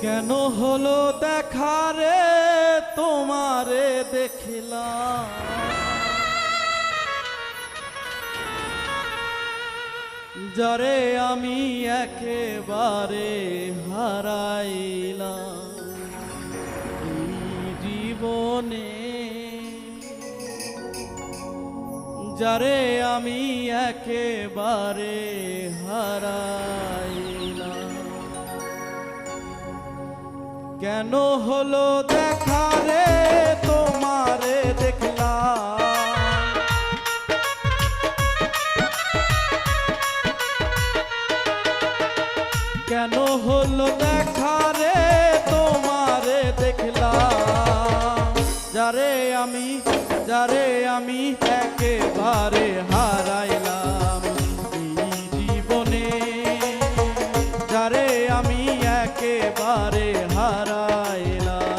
কেন হলো দেখা রে তোমারে দেখলাম, যারে আমি একেবারে হারাইলাম এই জীবনে, যারে আমি একেবারে হারাইলাম। কেন হলো দেখা রে তোমারে দেখলাম, কেন হলো দেখা রে তোমারে দেখলাম, যারে আমি একেবারে হারাইলাম এই জীবনে, যারে আমি একেবারে হারাইলাম।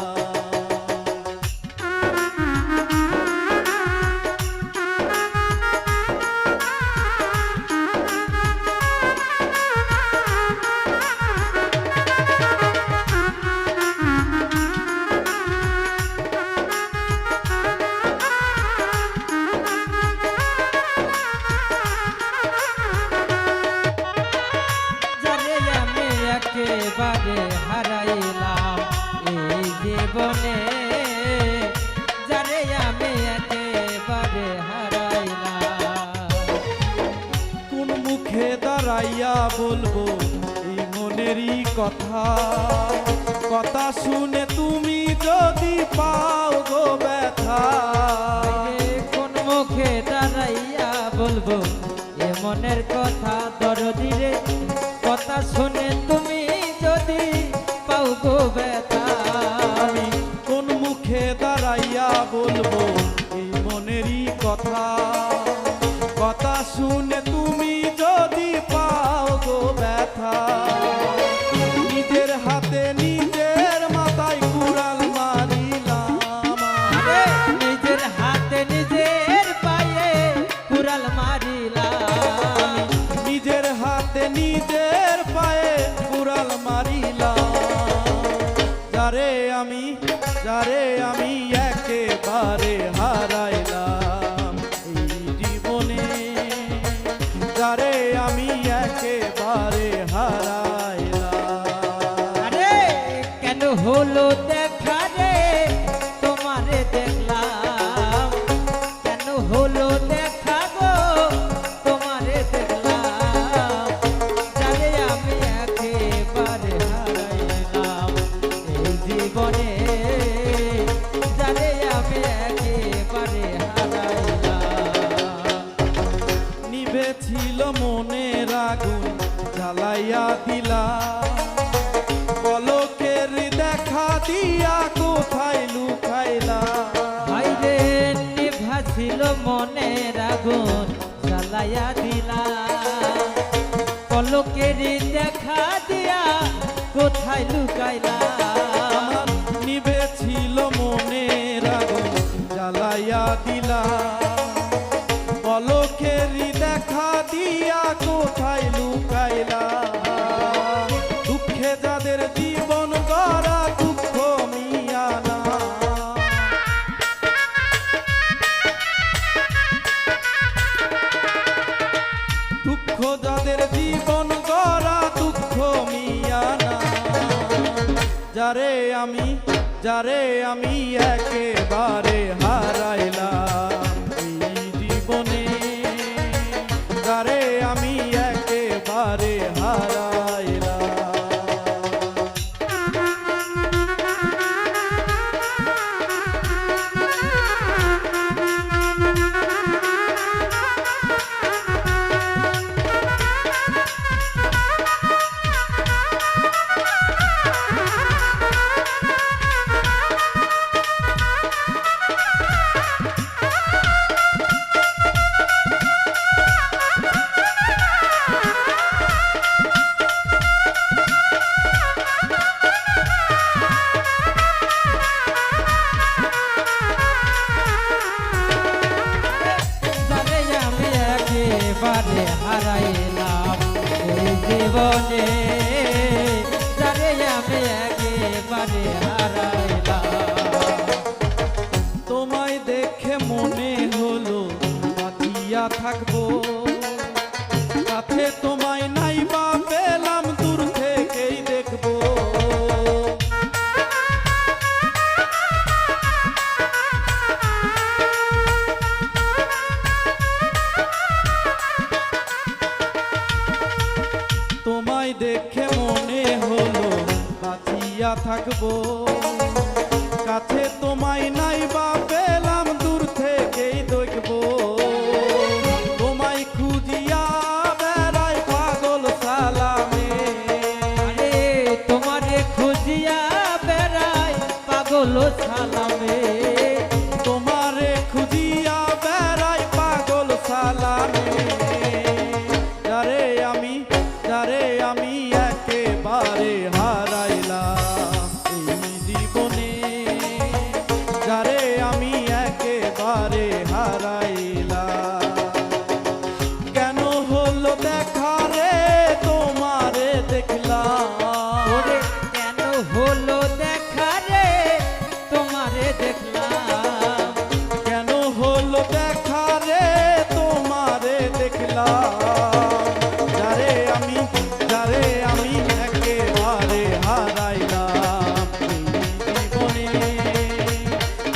একেবারে হারাইলাম এই জীবনে, যারে আমি একেবারে হারাইলাম। কোন মুখে দাঁড়াইয়া বলবো এই মনেরই কথা, কথা শুনে তুমি যদি পাও গো ব্যথা। কোন মুখে দাঁড়াইয়া বলবো এ মনের কথা, দরদিরে কথা শুনে তুমি যদি পাও গো ব্যথা। আমি কোন মুখে দাঁড়াইয়া বলবো এই মনেরই কথা, কথা শুনে তুমি যদি পাও গো ব্যথা। নিজের হাতে নিজের মাথায় কুড়াল মারিলাম, নিজের হাতে নিজের পায়ে কুড়াল মারিলাম, নিজের হাতে নিজের পায়ে কুড়াল মারিলাম। যারে আমি একেবারে হারাইলাম এই জীবনে, যারে আমি একেবারে হারাইলাম। আরে কেন হলো দেখা রে তোমারে দেখলাম, কেন হলো দেখা গো তোমারে দেখলাম, যারে আমি একেবারে হারাইলাম এই জীবনে, যারে আমি একেবারে হারাইলাম। নিভে ছিল মনের আগুন জ্বালাইয়া দিলা, পলকের দেখা দিয়া কোথায় লুকাইলা। ভাইরে নিভা ছিল মনের আগুন জ্বালাইয়া দিলা, পলকের দেখা দিয়া কোথায় লুকাইলা। আমার নিভে ছিল মনের আগুন জ্বালাইয়া দিলা, পলকের দেখা দিয়া কোথায় লুকাইলা। দুঃখে যাদের জীবন গড়া দুঃখ মিয়া না, দুঃখ যাদের জীবন গড়া দুঃখ মিয়া না। যারে আমি একেবারে হারাইলাম এই জীবনে, যারে আমি একেবারে হারাইলাম। পাইয়া থাকবো, কাছে তোমায় নাই বা পেলাম দূর থেকেই দেখবো, তোমায় খুঁজিয়া বেড়াই পাগল সালামে। আরে তোমারে খুঁজিয়া বেড়াই পাগল সালামে, তোমারে খুঁজিয়া বেড়াই পাগল সালামে। যারে আমি একেবারে হারাইলাম এই জীবনে, যারে আমি একেবারে হারাইলাম। কেন হলো দেখা রে তোমারে দেখলাম, ওরে কেন হলো দেখা রে তোমারে দেখলাম, কেন হলো দেখা রে তোমারে দেখলাম। যারে আমি একেবারে হারাইলাম এই জীবনে,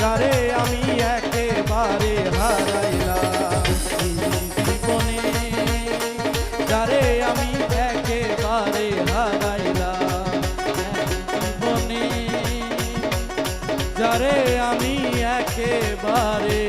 যারে আমি একেবারে হারাইলাম এই জীবনে, যারে আমি একেবারে হারাইলাম জীবনে, যারে আমি একেবারে